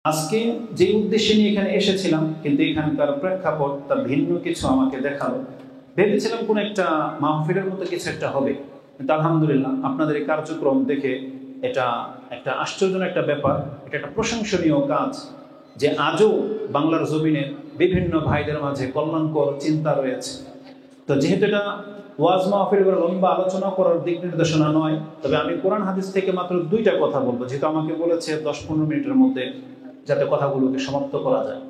আজকে যে উদ্দেশ্যে নিয়ে এখানে এসেছিলাম, কিন্তু এখানকার প্রেক্ষাপট তা ভিন্ন কিছু আমাকে দেখালো। ভেবেছিলাম কোন একটা মাহফিলের মতো কিছু একটা হবে, কিন্তু আলহামদুলিল্লাহ আপনাদের এই কার্যক্রম দেখে এটা একটা আশ্চর্যজনক একটা ব্যাপার। এটা একটা প্রশংসনীয় কাজ যে আজও বাংলার জমিনে বিভিন্ন ভাইদের মাঝে কল্যাণকর চিন্তা রয়েছে। তো যেহেতু এটা ওয়াজ মাহফিল বা লম্বা আলোচনা করার দিক নির্দেশনা নয়, তবে আমি কোরআন হাদিস থেকে মাত্র দুইটা কথা বলবো, যেহেতু আমাকে বলেছে 10-15 মিনিটের মধ্যে যাতে কথাগুলোকে সমাপ্ত করা যায়।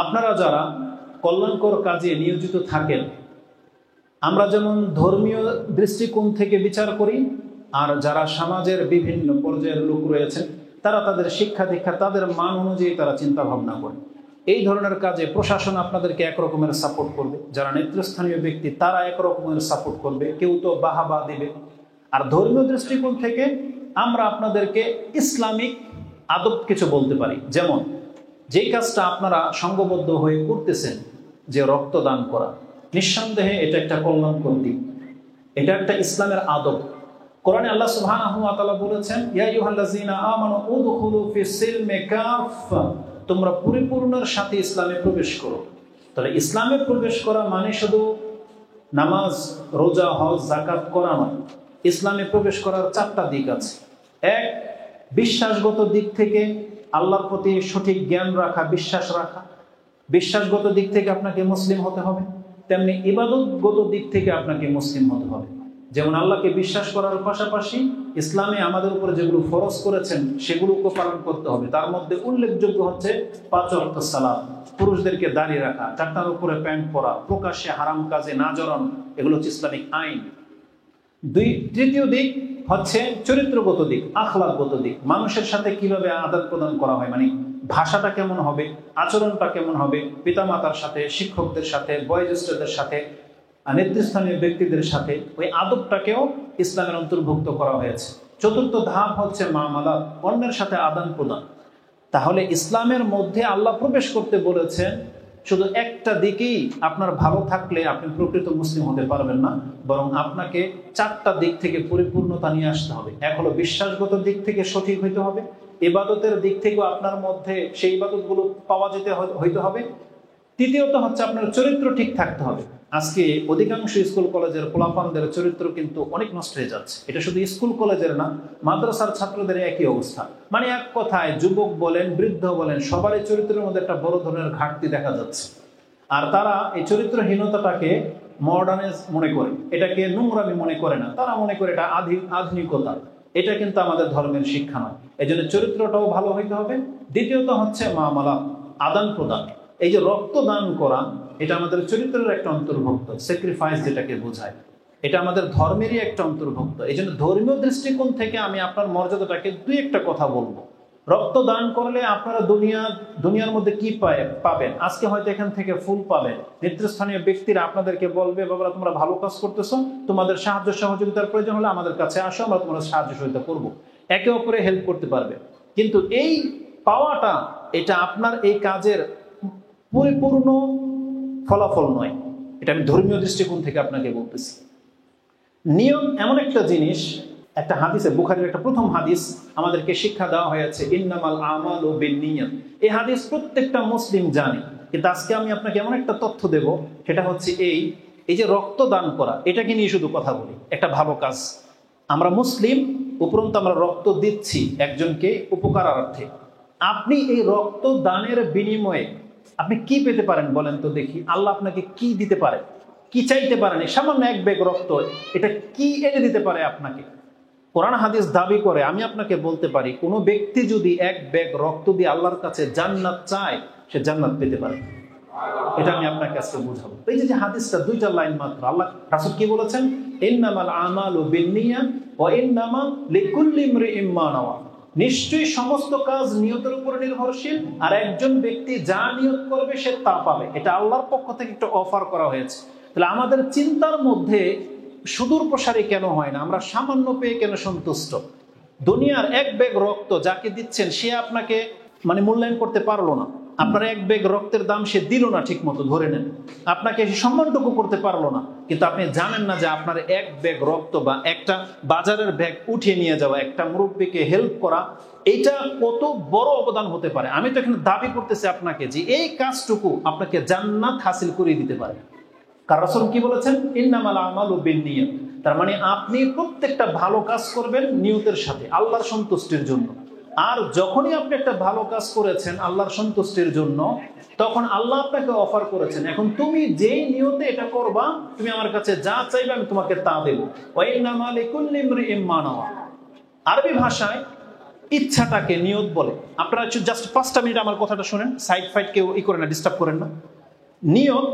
আপনারা যারা কল্যাণকর কাজে নিয়োজিত থাকেন, আমরা যেমন ধর্মীয় দৃষ্টিকোণ থেকে বিচার করি, আর যারা সমাজের বিভিন্ন পর্যায়ের লোক রয়েছেন তারা তাদের শিক্ষা দীক্ষা তাদের মান অনুযায়ী তারা চিন্তা ভাবনা করে। এই ধরনের কাজে প্রশাসন আপনাদেরকে একরকমের সাপোর্ট করবে, যারা নেতৃস্থানীয় ব্যক্তি তারা একরকমের সাপোর্ট করবে, কেউ তো বাহাবা দিবে। আর ধর্মীয় দৃষ্টিকোণ থেকে আমরা আপনাদেরকে ইসলামিক আদব কিছু বলতে পারি। যেমন যেই কাজটা আপনারা সংঘবদ্ধ হয়ে করতেছেন, যে রক্তদান করা, নিঃসন্দেহে এটা একটা কল্যাণকর দিক, এটা একটা ইসলামের আদব। কোরআনে আল্লাহ সুবহানাহু ওয়া তাআলা বলেছেন, ইয়া আইয়ুহাল্লাযীনা আমানু উদখুলু ফিস সিলমি কাফা, তোমরা পরিপূর্ণের সাথে ইসলামে প্রবেশ করো। তাহলে ইসলামে প্রবেশ করা মানে শুধু নামাজ, রোজা, হজ, যাকাত করা নয়। ইসলামে প্রবেশ করার 4টা দিক আছে। এক, বিশ্বাসগত দিক থেকে আল্লাহর প্রতি সঠিক জ্ঞান রাখা, বিশ্বাস রাখা। বিশ্বাসগত দিক থেকে আপনাকে মুসলিম হতে হবে। তেমনি ইবাদতগত দিক থেকে আপনাকে মুসলিম হতে হবে। যেমন আল্লাহকে বিশ্বাস করার পাশাপাশি ইসলামে আমাদের উপরে যেগুলো ফরজ করেছেন সেগুলোকে পালন করতে হবে। তার মধ্যে উল্লেখযোগ্য হচ্ছে 5 ওয়াক্ত সালাত, পুরুষদেরকে দাঁড়িয়ে রাখা, 4টার উপরে প্যান্ট পরা, প্রকাশ্যে হারাম কাজে না জড়ানো, এগুলো হচ্ছে ইসলামিক আইন। তৃতীয় দিক হচ্ছে চরিত্রগত দিক, আখলাকগত দিক। মানুষের সাথে কিভাবে আদান প্রদান করা হয়, মানে ভাষাটা কেমন হবে, আচরণটা কেমন হবে, পিতামাতার সাথে, শিক্ষকদের সাথে, বয়োজ্যেষ্ঠদের সাথে, নেতৃস্থানীয় ব্যক্তিদের সাথে, ওই আদবটাকেও ইসলামের অন্তর্ভুক্ত করা হয়েছে। চতুর্থ ধাপ হচ্ছে মামালাত, অন্যের সাথে আদান প্রদান। তাহলে ইসলামের মধ্যে আল্লাহ প্রবেশ করতে বলেছেন শুধু একটা দিকেই আপনার ভালো থাকলে আপনি প্রকৃত মুসলিম হতে পারবেন না, বরং আপনাকে 4টা দিক থেকে পরিপূর্ণতা নিয়ে আসতে হবে। এক হলো বিশ্বাসগত দিক থেকে সঠিক হইতে হবে, ইবাদতের দিক থেকেও আপনার মধ্যে সেই ইবাদতগুলো পাওয়া হইতে হবে। তৃতীয়ত হচ্ছে আপনার চরিত্র ঠিক থাকতে হবে। আজকে অধিকাংশ স্কুল কলেজের পোলাপানদের চরিত্র কিন্তু অনেক নষ্ট হয়ে যাচ্ছে। এটা শুধু স্কুল কলেজের না, মাদ্রাসার ছাত্রদের একই অবস্থা। মানে এক কথায় যুবক বলেন, বৃদ্ধ বলেন, সবারই চরিত্রের মধ্যে একটা বড় ধরনের ঘাটতি দেখা যাচ্ছে। আর তারা এই চরিত্রহীনতাটাকে মডার্নাইজ মনে করে, এটাকে নোংরামি মনে করে না, তারা মনে করে এটা আধুনিকতা। এটা কিন্তু আমাদের ধর্মের শিক্ষা নয়। এই জন্য চরিত্রটাও ভালো হইতে হবে। দ্বিতীয়ত হচ্ছে মামালাত, আদান প্রদান। এই যে রক্তদান করা, এটা আমাদের চরিত্রের একটা অন্তর্ভুক্ত, স্যাক্রিফাইস যেটাকে বোঝায়, এটা আমাদের ধর্মেরই একটা অন্তর্ভুক্ত। এই জন্য ধর্মীয় দৃষ্টিকোণ থেকে আমি আপনার মর্যাদাটাকে 2-একটা কথা বলবো। রক্তদান করলে আপনারা দুনিয়ার মধ্যে কি পাবেন? আজকে হয়তো এখান থেকে ফুল পাবেন, নেতৃস্থানীয় ব্যক্তিরা আপনাদেরকে বলবে, বাবা তোমরা ভালো কাজ করতেছো, তোমাদের সাহায্য সহযোগিতার প্রয়োজন হলে আমাদের কাছে আসো, আমরা তোমাদের সাহায্য সহযোগিতা করবো, একে অপরে হেল্প করতে পারবে। কিন্তু এই পাওয়াটা, এটা আপনার এই কাজের পরিপূর্ণ ফলাফল নয়। এটা আমি ধর্মীয় দৃষ্টিকোণ থেকে আপনাকে বলতেছি। নিয়ম এমন একটা জিনিস, একটা হাদিসে, বুখারীর একটা প্রথম হাদিস আমাদেরকে শিক্ষা দেওয়া হয়েছে, ইন্নামাল আমালু বিন্নিয়াত। এই হাদিস প্রত্যেকটা মুসলিম জানে, কিন্তু আজকে আমি আপনাকে এমন একটা তথ্য দেব, সেটা হচ্ছে এই যে রক্তদান করা, এটাকে নিয়ে শুধু কথা বলি, একটা ভালো কাজ। আমরা মুসলিম, উপরন্তু আমরা রক্ত দিচ্ছি একজনকে উপকারার্থে। আপনি এই রক্ত দানের বিনিময়ে আপনি কি পেতে পারেন বলেন তো দেখি? আল্লাহ আপনাকে কি দিতে পারে, কি চাইতে পারেন? সামান্য এক ব্যাগ রক্ত, এটা কি এনে দিতে পারে আপনাকে? কোরআন হাদিস দাবি করে, আমি আপনাকে বলতে পারি, কোনো ব্যক্তি যদি এক ব্যাগ রক্ত দিয়ে আল্লাহর কাছে জান্নাত চায়, সে জান্নাত পেতে পারে। এটা আমি আপনাকে আজকে বুঝাবো। এই যে হাদিসটা 2টা লাইন মাত্র, আল্লাহ রাসূল কি বলেছেন? ইন্নামাল আমালু বিন্নিয়াত ওয়া ইন্নামা লিকুল্লি ইমরিইম মা নাওয়া। নিশ্চয়ই সমস্ত কাজ নিয়তের উপর নির্ভরশীল, আর একজন ব্যক্তি যা নিয়ত করবে সে তা পাবে। এটা আল্লাহর পক্ষ থেকে একটা অফার করা হয়েছে। তাহলে আমাদের চিন্তার মধ্যে সুদূর প্রসারী কেন হয় না? আমরা সামান্য পেয়ে কেন সন্তুষ্ট? দুনিয়ার এক ব্যাগ রক্ত যাকে দিচ্ছেন সে আপনাকে মূল্যায়ন করতে পারলো না। আপনার এক ব্যাগ রক্তের দাম সে দিল না ঠিক মতো, ধরে নেন, আপনাকে সে সম্মানটুকু করতে পারলো না। কিন্তু আপনি জানেন না যে আপনার এক ব্যাগ রক্ত বা একটা বাজারের ব্যাগ উঠিয়ে নিয়ে যাওয়া, একটা মুরব্বীকে হেল্প করা, এটা কত বড় অবদান হতে পারে। আমি তো এখানে দাবি করতেছি আপনাকে যে এই কাজটুকু আপনাকে জান্নাত হাসিল করে দিতে পারে। কারণ রাসূল কি বলেছেন, ইন্নামাল আমালু বিন্নিয়াত। তার মানে আপনি প্রত্যেকটা ভালো কাজ করবেন নিয়তের সাথে, আল্লাহর সন্তুষ্টির জন্য। আর যখনই আপনি একটা ভালো কাজ করেছেন আল্লাহর সন্তুষ্টির জন্য, তখন আল্লাহ আপনাকে অফার করেছেন, এখন তুমি যেই নিয়তে এটা করবা, তুমি আমার কাছে যা চাইবে আমি তোমাকে তা দেবো। ওয়া ইন্নামা লিকুল্লি ইমরিইম মা নাওয়া। আরবি ভাষায় ইচ্ছাটাকে নিয়ত বলে। আপনারা একটু জাস্ট 5টা মিনিট আমার কথাটা শুনেন, সাইড ফাইড কেউ করেন না, ডিস্টার্ব করেন না। নিয়ত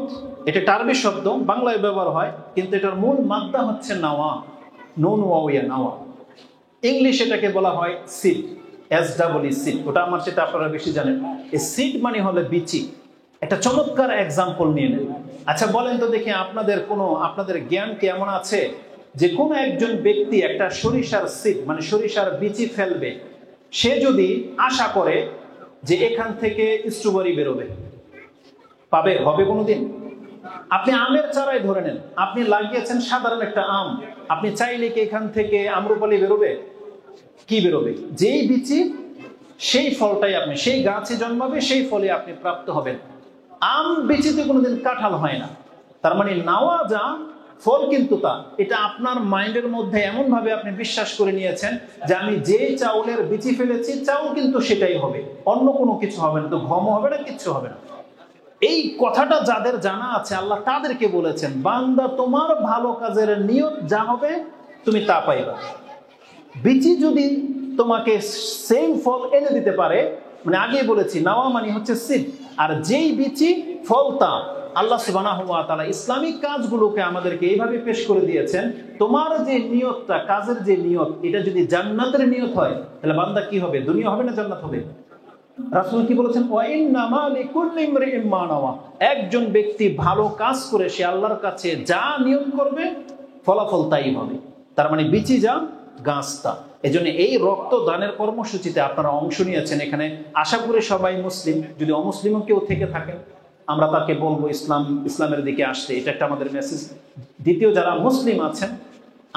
এটা একটা আরবি শব্দ, বাংলায় ব্যবহার হয়, কিন্তু এটার মূল মাদ্দা হচ্ছে নাওয়া, নুন ওয়াইয়া নাওয়া। ইংলিশ এটাকে বলা হয় সিড, SEE সিড। ওটা আমার সেটা আপনারা বেশি জানেন। এই সিড মানে হলো বিচি। একটা চমৎকার এক্সাম্পল নিয়ে নেন। আচ্ছা বলেন তো দেখি, আপনাদের জ্ঞান কি এমন আছে যে কোনো একজন ব্যক্তি একটা সরিষার সিড মানে সরিষার বিচি ফেলবে, সে যদি আশা করে যে এখান থেকে স্ট্রবেরি বেরোবে, হবে কোনোদিন? আপনি আমের চারাই ধরে নেন, আপনি লাগিয়েছেন সাধারণ একটা আম, আপনি চাইলে কি এখান থেকে আম্রপালি বেরোবে? কি বেরোবে? যেই বিচি সেই ফলটাই আপনি, সেই গাছে জন্মাবে, সেই ফলে আপনি প্রাপ্ত হবেন। আম বিচিতে কোনোদিন কাঁঠাল হয় না। তার মানে নাওয়া যা, ফল কিন্তু তা। এটা আপনার মাইন্ডের মধ্যে এমন ভাবে আপনি বিশ্বাস করে নিয়েছেন যে আমি যে চাউলের বিচি ফেলেছি, চাউল কিন্তু সেটাই হবে, অন্য কোনো কিছু হবে না, তো গমও হবে না, কিচ্ছু হবে না। এই কথাটা যাদের জানা আছে, আল্লাহ তাদেরকে বলেছেন, বান্দা তোমার ভালো কাজের নিয়ত যা হবে তুমি তা পাইবা। বিচি যদি তোমাকে সেম ফল এনে দিতে পারে, মানে আগেই বলেছি নাওয়া মানে হচ্ছে সিড, আর যেই বিচি ফল তা। আল্লাহ সুবহানাহু ওয়া তাআলা ইসলামিক কাজগুলোকে আমাদেরকে এইভাবে পেশ করে দিয়েছেন, তোমার যে নিয়তটা, কাজের যে নিয়ত, এটা যদি জান্নাতের নিয়ত হয়, তাহলে বান্দা কি হবে? দুনিয়া হবে না জান্নাত হবে? রাসূল কি বলেছেন, ওয়া ইন্নামা লিকুল্লি ইমরিইম মা নাওয়া। একজন ব্যক্তি ভালো কাজ করে সে আল্লাহর কাছে যা নিয়ত করবে ফলাফল তাই হবে। তার মানে বিচি যা, গাছ তা। এজন্য এই রক্তদানের কর্মসূচিতে আপনারা অংশ নিয়েছেন। এখানে আশা করি সবাই মুসলিম। যদি অমুসলিমও কেউ থেকে থাকেন, আমরা তাকে বলবো ইসলামের দিকে আসতে। এটা একটা আমাদের মেসেজ। দ্বিতীয়, যারা মুসলিম আছেন,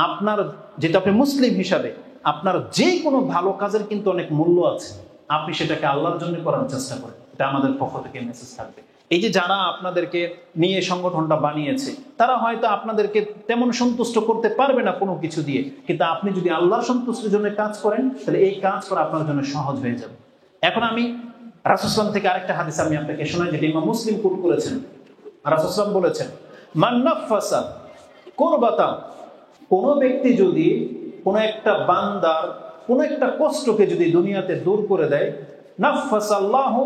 আপনার যেটা আপনি মুসলিম হিসাবে আপনার যে কোনো ভালো কাজের কিন্তু অনেক মূল্য আছে, আপনি সেটাকে আল্লাহর জন্য করার চেষ্টা করেন। এটা আমাদের পক্ষ থেকে মেসেজ থাকবে। এই যে যারা আপনাদেরকে নিয়ে সংগঠনটা বানিয়েছে, তারা হয়তো আপনাদেরকে তেমন সন্তুষ্ট করতে পারবে না কোনো কিছু দিয়ে, কিন্তু আপনি যদি আল্লাহর সন্তুষ্টির জন্য কাজ করেন, তাহলে এই কাজ করা আপনার জন্য সহজ হয়ে যাবে। এখন আমি রাসূল সাল্লাল্লাহু থেকে আরেকটা হাদিস আমি আপনাকে শোনাই, যেটা ইমাম মুসলিম কোট করেছেন। রাসূল সাল্লাল্লাহু বলেছেন, মান নাফাসা কুরবাতা, কোন ব্যক্তি যদি কোন একটা বান্দার কোন একটা কষ্টকে যদি দুনিয়াতে দূর করে দেয়, নাফাসাল্লাহু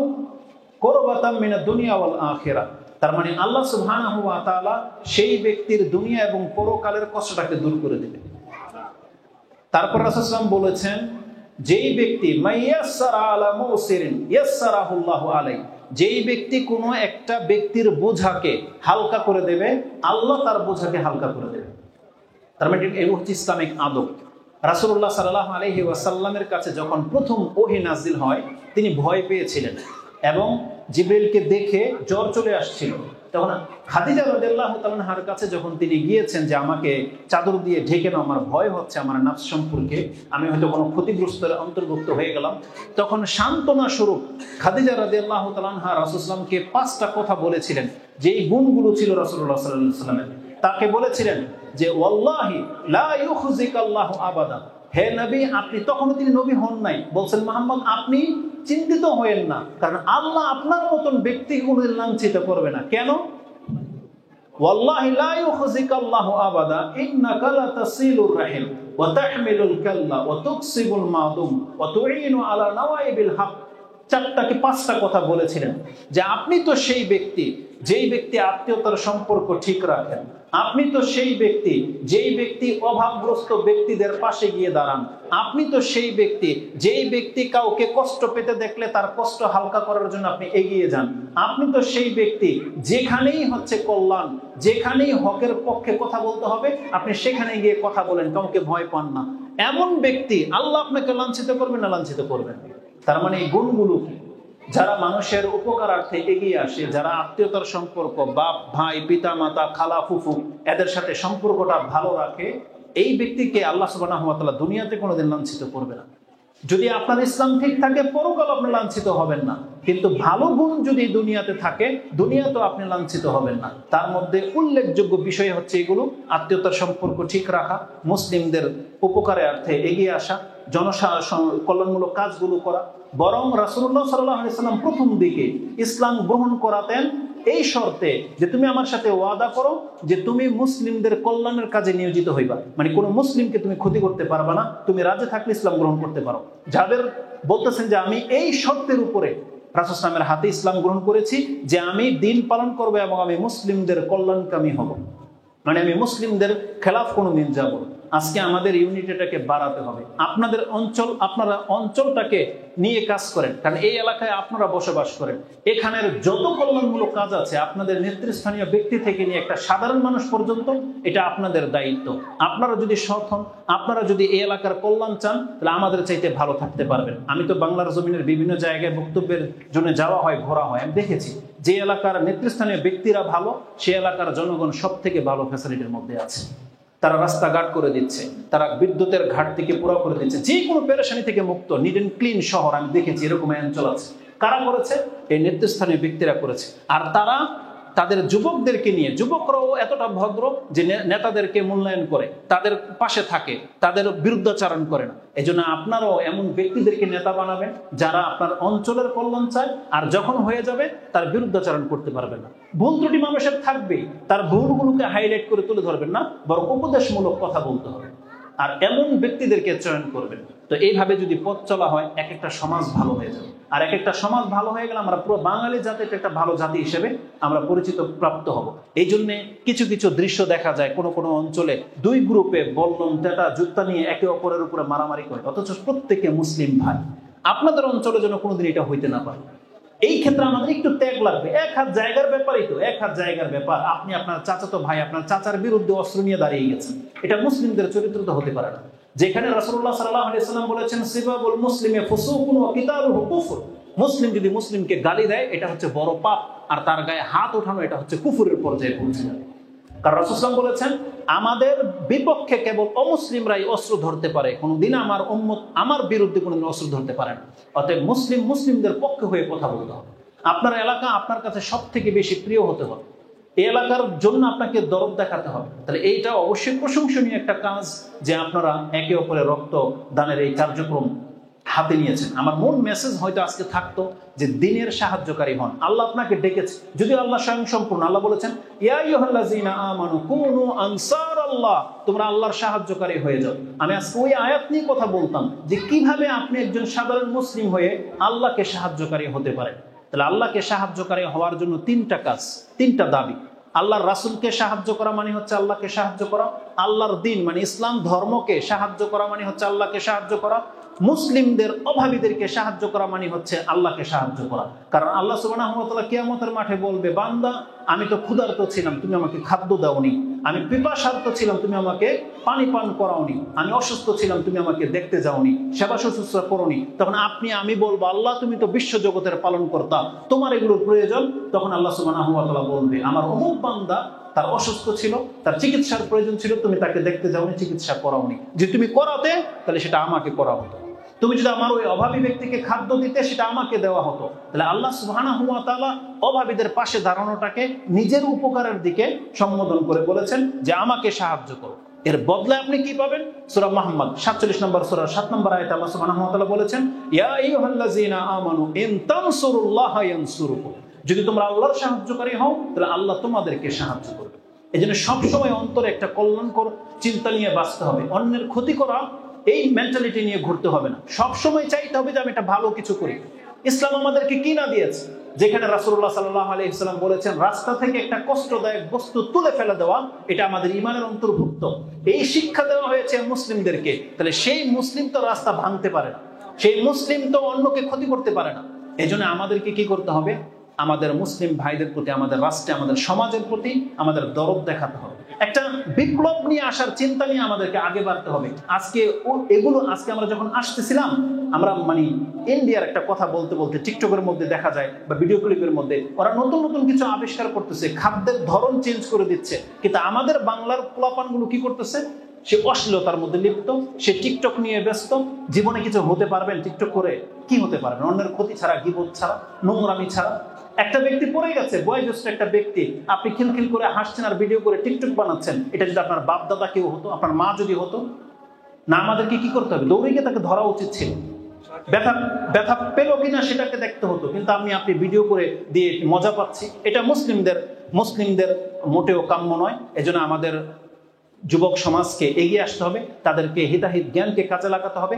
কুরবাতাম মিনাদ দুনিয়া ওয়াল আখিরাহ। তার মানে আল্লাহ সুবহানাহু ওয়া তাআলা সেই ব্যক্তির দুনিয়া এবং পরকালের কষ্টটাকে দূর করে দেবে। তারপর রাসূল সাল্লাল্লাহু আলাইহি ওয়াসাল্লাম বলেছেন, যেই ব্যক্তি মাইয়াসসারা আলা মুসিরিন ইয়াসসারাহুল্লাহু আলাইহি, যেই ব্যক্তি কোনো একটা ব্যক্তির বোঝাকে হালকা করে দেবে, আল্লাহ তার বোঝাকে হালকা করে দেবে। তার মানে এই হচ্ছে ইসলামিক আদব। রাসূলুল্লাহ সাল্লাল্লাহু আলাইহি ওয়াসাল্লামের কাছে যখন প্রথম ওহী নাজিল হয়, তিনি ভয় পেয়েছিলেন এবং জিবরিলকে দেখে জ্বর চলে আসছিল। তখন খাদিজা রাদিয়াল্লাহু তাআলা আনহার কাছে যখন তিনি গিয়েছেন যে আমাকে চাদর দিয়ে ঢেকে নাও, আমার ভয় হচ্ছে আমার নফস সম্পর্কে, আমি হয়তো কোনো ক্ষতিগ্রস্তের অন্তর্ভুক্ত হয়ে গেলাম, তখন সান্ত্বনা স্বরূপ খাদিজা রাদিয়াল্লাহু তাআলা আনহা রাসূল সাল্লাল্লাহু আলাইহি ওয়াসাল্লামকে 5টা কথা বলেছিলেন, যে এই গুণগুলো ছিল রাসূলুল্লাহ সাল্লাল্লাহু আলাইহি ওয়াসাল্লামের। তাকে বলেছিলেন যে ওয়াল্লাহি লা ইউখজিকাল্লাহু আবাদা, হে নবী, আপনি তখনও তিনি নবী হন নাই, বলছেন মুহাম্মদ আপনি চিন্তিত হয়েন না, কারণ আল্লাহ আপনার মতন ব্যক্তিকে কোনোদিন লাঞ্ছিত করবে না। কেন? ওয়াল্লাহি লা ইউখজিকাল্লাহু আবাদা ইন্নাকা লাতাসিলুর রাহিম ওয়া তাহমিলুল কাল্লা ওয়া তুকসিবুল মাদুম ওয়া তুঈনু আলা নাওয়াইবিল হক। 5টা কথা বলেছিলেন যে আপনি তো সেই ব্যক্তি যেই ব্যক্তি আত্মীয়তার সম্পর্ক ঠিক রাখেন, আপনি তো সেই ব্যক্তি যেই ব্যক্তি অভাবগ্রস্ত ব্যক্তিদের পাশে গিয়ে দাঁড়ান, আপনি তো সেই ব্যক্তি যেই ব্যক্তি কাউকে কষ্ট পেতে দেখলে তার কষ্ট হালকা করার জন্য আপনি এগিয়ে যান, আপনি তো সেই ব্যক্তি যেখানেই হচ্ছে কল্যাণ, যেখানেই হকের পক্ষে কথা বলতে হবে আপনি সেখানে গিয়ে কথা বলেন, কাউকে ভয় পান না। এমন ব্যক্তি আল্লাহ আপনাকে লাঞ্ছিত করবেন না, লাঞ্ছিত করবেন। তার মানে এই গুণগুলো কি? যারা মানুষের উপকারার্থে এগিয়ে আসে, যারা আত্মীয়তার সম্পর্ক, বাপ ভাই পিতা মাতা খালা ফুফু এদের সাথে সম্পর্কটা ভালো রাখে, এই ব্যক্তিকে আল্লাহ সুবহানাহু ওয়া তাআলা দুনিয়াতে কোনোদিন লাঞ্ছিত করবে না। যদি আপনার ইসলাম ঠিক থাকে পরকাল আপনি লাঞ্ছিত হবেন না, কিন্তু ভালো গুণ যদি দুনিয়াতে থাকে দুনিয়াতেও আপনি লাঞ্ছিত হবেন না। তার মধ্যে উল্লেখযোগ্য বিষয় হচ্ছে এগুলো: আত্মীয়তার সম্পর্ক ঠিক রাখা, মুসলিমদের উপকারে অর্থে এগিয়ে আসা, কল্যাণমূলক কাজগুলো করা। বরং রাসূলুল্লাহ সাল্লাল্লাহু আলাইহি ওয়াসাল্লাম প্রথম দিকে ইসলাম গ্রহণ করাতেন এই শর্তে যে তুমি আমার সাথে ওয়াদা করো যে তুমি মুসলিমদের কল্যাণের কাজে নিয়োজিত হইবা, মানে কোনো মুসলিমকে তুমি ক্ষতি করতে পারবা না, তুমি রাজি থাকলে ইসলাম গ্রহণ করতে পারো। যাদের বলতেছেন যে আমি এই শর্তের উপরে রাসূল ইসলামের হাতে ইসলাম গ্রহণ করেছি যে আমি দিন পালন করবো এবং আমি মুসলিমদের কল্যাণকামী হব, মানে আমি মুসলিমদের খেলাফ কোনোদিন যাব না। আজকে আমাদের ইউনিটিটাকে বাড়াতে হবে। আপনাদের অঞ্চল, আপনারা অঞ্চলটাকে নিয়ে কাজ করেন, কারণ এই এলাকায় আপনারা বসবাস করেন। এখানের যত কল্যাণমূলক কাজ আছে আপনাদের নেতৃস্থানীয় ব্যক্তি থেকে নিয়ে একটা সাধারণ মানুষ পর্যন্ত এটা আপনাদের দায়িত্ব। আপনারা যদি সৎ হন, আপনারা যদি এই এলাকার কল্যাণ চান, তাহলে আমাদের চাইতে ভালো থাকতে পারবেন। আমি তো বাংলার জমিনের বিভিন্ন জায়গায় বক্তব্যের জন্য যাওয়া হয়, ঘোরা হয়, আমি দেখেছি যে এলাকার নেতৃস্থানীয় ব্যক্তিরা ভালো, সে এলাকার জনগণ সব থেকে ভালো ফ্যাসিলিটির মধ্যে আছে। তারা রাস্তাঘাট করে দিচ্ছে, তারা বিদ্যুতের ঘাটতিকে পুরো করে দিচ্ছে, যে কোনো পেরেশানি থেকে মুক্ত, নিট এন্ড ক্লিন শহর আমি দেখেছি। এরকম অঞ্চল আছে। কারা করেছে? এই নেতৃস্থানীয় ব্যক্তিরা করেছে। আর তারা তাদের যুবকদেরকে নিয়ে, যুবকরাও এতটা ভদ্র যে নেতাদেরকে মূল্যায়ন করে, তাদের পাশে থাকে, তাদের বিরুদ্ধাচারণ করে না। এই জন্য আপনারাও এমন ব্যক্তিদেরকে নেতা বানাবেন যারা আপনার অঞ্চলের কল্যাণ চায়, আর যখন হয়ে যাবে তার বিরুদ্ধাচারণ করতে পারবেন না। ভুল ত্রুটি মানুষের থাকবেই, তার ভুলগুলোকে হাইলাইট করে তুলে ধরবেন না, বরং উপদেশমূলক কথা বলতে হবে। আর এমন ব্যক্তিদেরকে চয়ন করবেন। তো এইভাবে যদি পথ চলা হয় এক একটা সমাজ ভালো হয়ে যাবে। আর এক একটা সমাজ ভালো হয়ে গেলে আমরা পুরো বাঙালি জাতির একটা ভালো জাতি হিসেবে আমরা পরিচিত প্রাপ্ত হব। এই জন্যে কিছু কিছু দৃশ্য দেখা যায় কোনো কোনো অঞ্চলে দুই গ্রুপে বল্লম তেটা জুতা নিয়ে একে অপরের উপরে মারামারি করে, অথচ প্রত্যেকে মুসলিম ভাই। আপনাদের অঞ্চলে যেন কোনোদিন এটা হইতে না পারে। এই ক্ষেত্রে আমাদের একটু ত্যাগ লাগবে। এক হাত জায়গার ব্যাপারই তো, এক হাত জায়গার ব্যাপার। আপনি আপনার চাচাতো ভাই আপনার চাচার বিরুদ্ধে অস্ত্র নিয়ে দাঁড়িয়ে গেছেন, এটা মুসলিমদের চরিত্র তো হতে পারে না। যেখানে রাসূলুল্লাহ সাল্লাল্লাহু আলাইহি ওয়াসাল্লাম বলেছেন সিবাবুল মুসলিমে ফুসুকুন ওয়া কিতালুহু কুফর, মুসলিম যদি মুসলিমকে গালি দেয় এটা হচ্ছে বড় পাপ, আর তার গায়ে হাত ওঠানো এটা হচ্ছে কুফরের পর্যায়ে পৌঁছে যাবে। কারণ রাসূল সাল্লাল্লাহু আলাইহি ওয়াসাল্লাম বলেছেন আমাদের বিপক্ষে কেবল অমুসলিমরাই অস্ত্র ধরতে পারে, কোনোদিন আমার উম্মত আমার বিরুদ্ধে কোনোদিন অস্ত্র ধরতে পারে না। অতএব মুসলিমদের পক্ষে হয়ে কথা বলতে হবে। আপনার এলাকা আপনার কাছে সব থেকে বেশি প্রিয় হতে হবে, এই এলাকার জন্য আপনাকে দরদ দেখাতে হবে। তাহলে এইটা অবশ্যই প্রশংসনীয় একটা কাজ যে আপনারা একে অপরের রক্ত দানের এই কার্যক্রম হাতে নিয়েছেন। আমার মূল মেসেজ হয়তো আজকে থাকতো যে দিনের সাহায্যকারী হন। আল্লাহ আপনাকে ডেকেছে, যদিও আল্লাহ স্বয়ং সম্পূর্ণ। আল্লাহ বলেছেন ইয়া আইয়ুহাল্লাযীনা আমানু কুনু আনসারাল্লাহ, তোমরা আল্লাহর সাহায্যকারী হয়ে যাও। আমি আজকে ওই আয়াত নিয়ে কথা বলতাম যে কিভাবে আপনি একজন সাধারণ মুসলিম হয়ে আল্লাহকে সাহায্যকারী হতে পারেন। তাহলে আল্লাহকে সাহায্যকারী হওয়ার জন্য তিনটা কাজ, তিনটা দাবি। আল্লাহর রাসূলকে সাহায্য করা মানে হচ্ছে আল্লাহকে সাহায্য করা, আল্লাহর দিন মানে ইসলাম ধর্মকে সাহায্য করা মানে হচ্ছে আল্লাহকে সাহায্য করা, মুসলিমদের অভাবীদেরকে সাহায্য করা মানে হচ্ছে আল্লাহকে সাহায্য করা। কারণ আল্লাহ সুবহানাহু ওয়া তাআলা কিয়ামতের মাঠে বলবে, বান্দা আমি তো ক্ষুধার্ত ছিলাম, তুমি আমাকে খাদ্য দাওনি, আমি পিপাসার্ত ছিলাম, তুমি আমাকে পানি পান করাওনি, আমি অসুস্থ ছিলাম, তুমি আমাকে দেখতে যাওনি, সেবা শুশ্রূষা করোনি। তখন আমি বলবো আল্লাহ তুমি তো বিশ্ব জগতের পালন কর্তা, তোমার এগুলোর প্রয়োজন। তখন আল্লাহ সুবহানাহু ওয়া তাআলা বলবে আমার অমুক বান্দা তার অসুস্থ ছিল, তার চিকিৎসার প্রয়োজন ছিল, তুমি তাকে দেখতে যাওনি, চিকিৎসা করাওনি। যে তুমি করাতে তাহলে সেটা আমাকে করা হতো। তুমি যদি আমার ওই অভাবী ব্যক্তিকে খাদ্য দিতে সেটা আমাকে দেওয়া হতো। তাহলে আল্লাহ সুবহানাহু ওয়া তাআলা অভাবীদের পাশে দাঁড়ানোটাকে নিজের উপকারের দিকে সম্বোধন করে বলেছেন যে আমাকে সাহায্য করো। এর বদলে আপনি কি পাবেন? সূরা মুহাম্মদ 47 নম্বর সূরা 7 নম্বর আয়াতে আল্লাহ সুবহানাহু ওয়া তাআলা বলেছেন ইয়া আইয়ুহাল্লাযীনা আমানু ইন তানসুরুল্লাহা ইয়ানসুরুকুম, যদি তোমরা আল্লাহর সাহায্যকারী হও তাহলে আল্লাহ তোমাদেরকে সাহায্য করবে। এজন্য সবসময় অন্তরে একটা কল্যাণকর চিন্তা নিয়ে বাঁচতে হবে, অন্যের ক্ষতি করা এই মেন্টালিটি নিয়ে ঘুরতে হবে না। সবসময় চাইতে হবে যে আমি একটা ভালো কিছু করি। ইসলাম আমাদেরকে কি না দিয়েছে? যেখানে রাসূলুল্লাহ সাল্লাল্লাহু আলাইহি ওয়াসাল্লাম বলেছেন রাস্তা থেকে একটা কষ্টদায়ক বস্তু তুলে ফেলে দেওয়া এটা আমাদের ঈমানের অন্তর্ভুক্ত। এই শিক্ষা দেওয়া হয়েছে মুসলিমদেরকে। তাহলে সেই মুসলিম তো রাস্তা ভাঙতে পারে না, সেই মুসলিম তো অন্যকে ক্ষতি করতে পারে না। এজন্য আমাদেরকে কি করতে হবে? আমাদের মুসলিম ভাইদের প্রতি, আমাদের রাষ্ট্রে, আমাদের সমাজের প্রতি আমাদের দরদ দেখাতে হবে। একটা বিপ্লব নিয়ে আসার চিন্তা নিয়ে আমাদেরকে আগে বাড়তে হবে। আজকে আমরা যখন আসতেছিলাম, আমরা ইন্ডিয়ার একটা কথা বলতে বলতে টিকটকের মধ্যে দেখা যায় বা ভিডিও ক্লিপের মধ্যে ওরা নতুন নতুন কিছু আবিষ্কার করতেছে, খাদ্যের ধরন চেঞ্জ করে দিচ্ছে। কিন্তু আমাদের বাংলার পোলাপানগুলো কি করতেছে? সে অশ্লীলতার মধ্যে লিপ্ত, সে টিকটক নিয়ে ব্যস্ত। জীবনে কিছু হতে পারবেন টিকটক করে? কি হতে পারবেন? অন্যের ক্ষতি ছাড়া, গীবত ছাড়া, নোংরামি ছাড়া। একটা ব্যক্তি পড়ে গেছে, বয়োজ্যেষ্ঠ একটা ব্যক্তি, আপনি খিলখিল করে হাসছেন আর ভিডিও করে টিকটক বানাচ্ছেন। এটা যদি আপনার বাপ দাদা কেউ হতো, আপনার মা যদি হতো, না আমাদেরকে কি করতে হবে? দৌড়ে গিয়ে তাকে ধরা উচিত ছিল। ব্যথা ব্যথা পেলো কিনা সেটাকে দেখতে হতো, কিন্তু আপনি ভিডিও করে দিয়ে মজা পাচ্ছি, এটা মুসলিমদের মোটেও কাম্য নয়। এজন্য আমাদের যুবক সমাজকে এগিয়ে আসতে হবে, তাদেরকে হিতাহিত জ্ঞানকে কাজে লাগাতে হবে,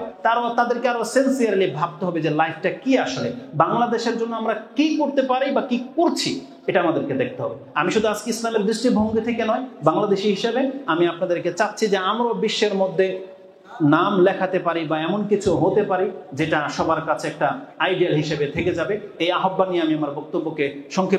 তাদেরকে আরো সেন্সিয়ারলি ভাবতে হবে যে লাইফটা কি, আসলে বাংলাদেশের জন্য আমরা কি করতে পারি বা কি করছি, এটা আমাদেরকে দেখতে হবে। আমি শুধু আজকে ইসলামের দৃষ্টিভঙ্গি থেকে নয়, বাংলাদেশি হিসেবে আমি আপনাদেরকে চাচ্ছি যে আমরাও বিশ্বের মধ্যে নাম লেখাতে পারি বা এমন কিছু হতে পারি যেটা সবার কাছে একটা আইডিয়াল হিসেবে থেকে যাবে। এই আহ্বান নিয়ে আমি আমার বক্তব্যকে সংক্ষেপে